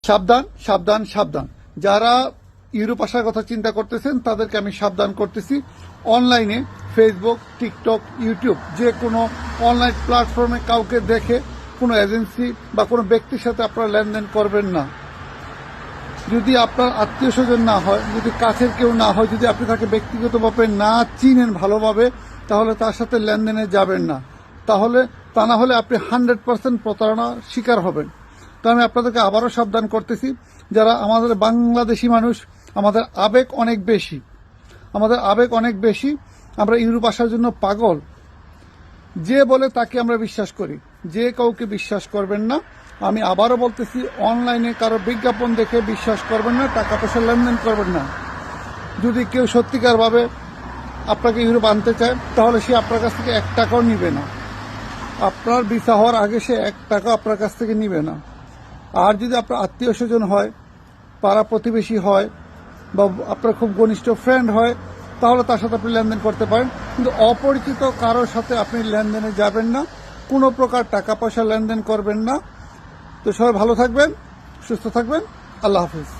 সাবধান সাবধান সাবধান। যারা ইউরোপ আসার কথা চিন্তা করতেছেন তাদেরকে আমি সাবধান করতেছি। অনলাইনে ফেসবুক, টিকটক, ইউটিউব যে কোনো অনলাইন প্ল্যাটফর্মে কাউকে দেখে কোনো এজেন্সি বা কোনো ব্যক্তির সাথে আপনারা লেনদেন করবেন না। যদি আপনার আত্মীয় স্বজন না হয়, যদি কাছের কেউ না হয়, যদি আপনি তাকে ব্যক্তিগতভাবে না চিনেন ভালোভাবে, তাহলে তার সাথে লেনদেনে যাবেন না। তা না হলে আপনি 100% প্রতারণার শিকার হবেন। তো আমি আপনাদেরকে আবারও সাবধান করতেছি, যারা আমাদের বাংলাদেশি মানুষ, আমাদের আবেগ অনেক বেশি, আমরা ইউরোপ আসার জন্য পাগল। যে বলে তাকে আমরা বিশ্বাস করি, যে কাউকে বিশ্বাস করবেন না। আমি আবারও বলতেছি, অনলাইনে কারো বিজ্ঞাপন দেখে বিশ্বাস করবেন না, টাকা পয়সা লেনদেন করবেন না। যদি কেউ সত্যিকারভাবে আপনাকে ইউরোপ আনতে চায়, তাহলে সে আপনার কাছ থেকে 1 টাকাও নিবে না। আপনার ভিসা হওয়ার আগে সে 1 টাকা আপনার কাছ থেকে নিবে না। আর যদি আপনার আত্মীয় স্বজন হয়, পাড়া প্রতিবেশী হয়, বা আপনার খুব ঘনিষ্ঠ ফ্রেন্ড হয়, তাহলে তার সাথে আপনি লেনদেন করতে পারেন। কিন্তু অপরিচিত কারোর সাথে আপনি লেনদেনে যাবেন না, কোনো প্রকার টাকা পয়সা লেনদেন করবেন না। তো সবাই ভালো থাকবেন, সুস্থ থাকবেন। আল্লাহ হাফিজ।